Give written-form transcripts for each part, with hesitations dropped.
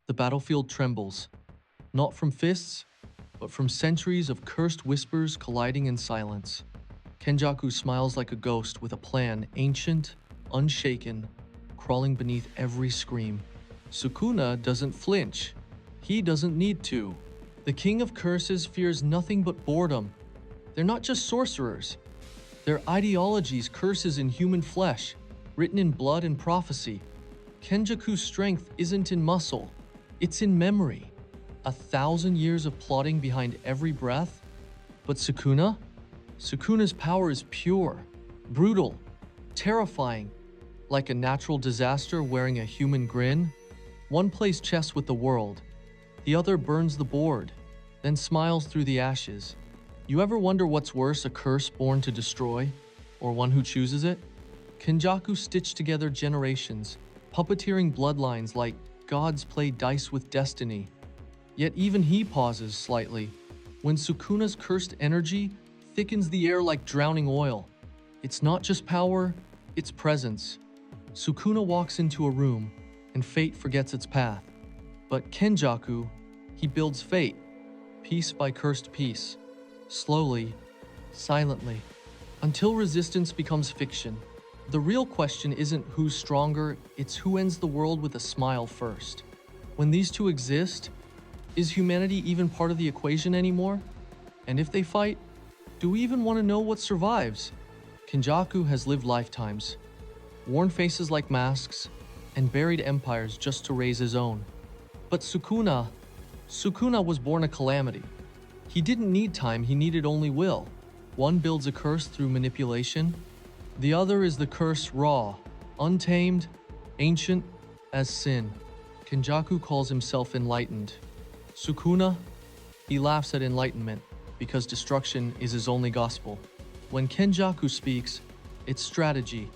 The battlefield trembles, not from fists, but from centuries of cursed whispers colliding in silence. Kenjaku smiles like a ghost with a plan, ancient, unshaken, crawling beneath every scream. Sukuna doesn't flinch. He doesn't need to. The King of Curses fears nothing but boredom. They're not just sorcerers. They're ideologies, curses in human flesh, written in blood and prophecy. Kenjaku's strength isn't in muscle, it's in memory. 1,000 years of plotting behind every breath. But Sukuna's power is pure, brutal, terrifying, like a natural disaster wearing a human grin. One plays chess with the world, the other burns the board, then smiles through the ashes. You ever wonder what's worse, a curse born to destroy, or one who chooses it? Kenjaku stitched together generations, puppeteering bloodlines like gods play dice with destiny. Yet even he pauses slightly when Sukuna's cursed energy thickens the air like drowning oil. It's not just power, it's presence. Sukuna walks into a room, and fate forgets its path. But Kenjaku, he builds fate, piece by cursed piece, slowly, silently, until resistance becomes fiction. The real question isn't who's stronger, it's who ends the world with a smile first. When these two exist, is humanity even part of the equation anymore? And if they fight, do we even want to know what survives? Kenjaku has lived lifetimes, worn faces like masks, and buried empires just to raise his own. But Sukuna was born a calamity. He didn't need time, he needed only will. One builds a curse through manipulation. The other is the curse raw, untamed, ancient as sin. Kenjaku calls himself enlightened. Sukuna, he laughs at enlightenment because destruction is his only gospel. When Kenjaku speaks, it's strategy,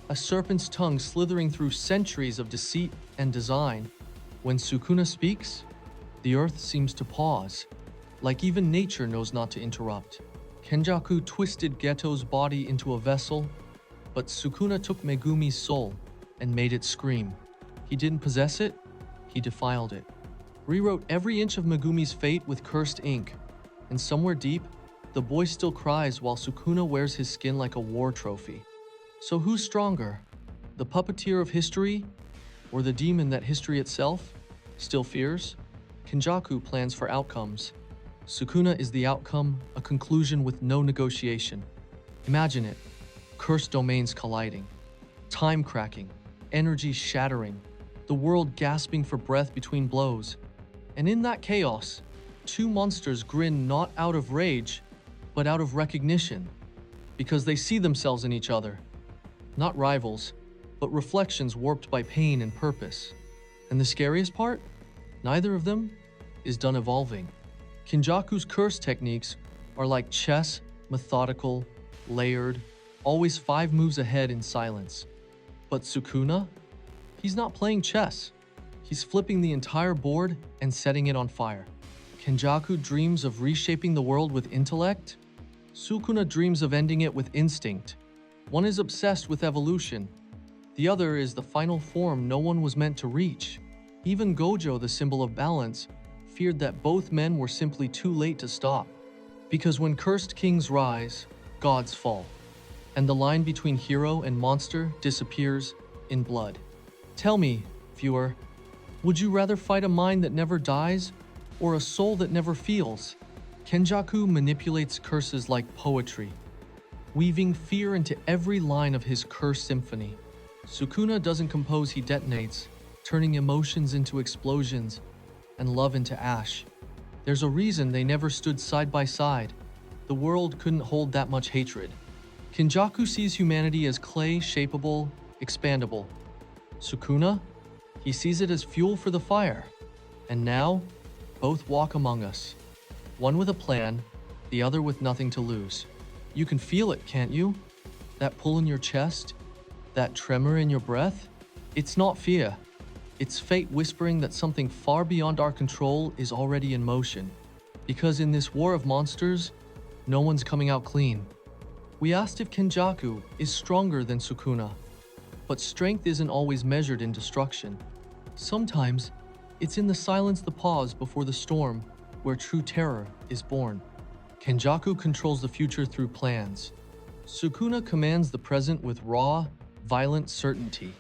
a serpent's tongue slithering through centuries of deceit and design. When Sukuna speaks, the earth seems to pause, like even nature knows not to interrupt. Kenjaku twisted Geto's body into a vessel, but Sukuna took Megumi's soul and made it scream. He didn't possess it, he defiled it. Rewrote every inch of Megumi's fate with cursed ink, and somewhere deep, the boy still cries while Sukuna wears his skin like a war trophy. So who's stronger? The puppeteer of history, or the demon that history itself still fears? Kenjaku plans for outcomes. Sukuna is the outcome, a conclusion with no negotiation. Imagine it, cursed domains colliding, time cracking, energy shattering, the world gasping for breath between blows. And in that chaos, two monsters grin not out of rage, but out of recognition, because they see themselves in each other. Not rivals, but reflections warped by pain and purpose. And the scariest part? Neither of them is done evolving. Kenjaku's curse techniques are like chess, methodical, layered, always 5 moves ahead in silence. But Sukuna? He's not playing chess. He's flipping the entire board and setting it on fire. Kenjaku dreams of reshaping the world with intellect. Sukuna dreams of ending it with instinct. One is obsessed with evolution. The other is the final form no one was meant to reach. Even Gojo, the symbol of balance, feared that both men were simply too late to stop. Because when cursed kings rise, gods fall. And the line between hero and monster disappears in blood. Tell me, viewer, would you rather fight a mind that never dies or a soul that never feels? Kenjaku manipulates curses like poetry, weaving fear into every line of his curse symphony. Sukuna doesn't compose, he detonates, turning emotions into explosions and love into ash. There's a reason they never stood side by side. The world couldn't hold that much hatred. Kenjaku sees humanity as clay, shapeable, expandable. Sukuna? He sees it as fuel for the fire. And now, both walk among us. One with a plan, the other with nothing to lose. You can feel it, can't you? That pull in your chest? That tremor in your breath? It's not fear. It's fate whispering that something far beyond our control is already in motion. Because in this war of monsters, no one's coming out clean. We asked if Kenjaku is stronger than Sukuna, but strength isn't always measured in destruction. Sometimes, It's in the silence, the pause before the storm, where true terror is born. Kenjaku controls the future through plans. Sukuna commands the present with raw, violent certainty.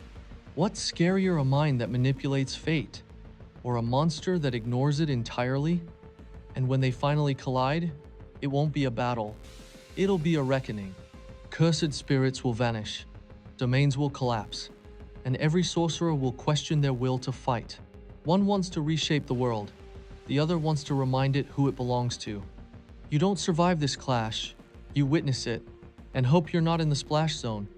What's scarier, a mind that manipulates fate, or a monster that ignores it entirely? And when they finally collide, it won't be a battle. It'll be a reckoning. Cursed spirits will vanish, domains will collapse, and every sorcerer will question their will to fight. One wants to reshape the world, the other wants to remind it who it belongs to. You don't survive this clash, you witness it, and hope you're not in the splash zone.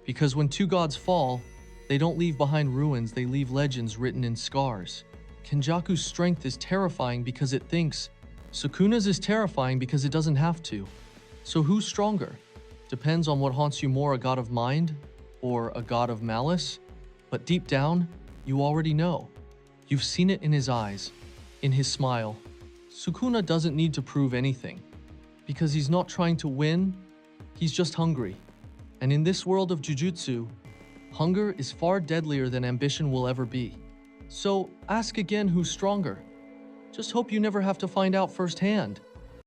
Because when two gods fall, they don't leave behind ruins, they leave legends written in scars. Kenjaku's strength is terrifying because it thinks. Sukuna's is terrifying because it doesn't have to. So who's stronger? Depends on what haunts you more, a god of mind or a god of malice. But deep down, you already know. You've seen it in his eyes, in his smile. Sukuna doesn't need to prove anything, because he's not trying to win, he's just hungry. And in this world of jujutsu, hunger is far deadlier than ambition will ever be. So ask again who's stronger. Just hope you never have to find out firsthand.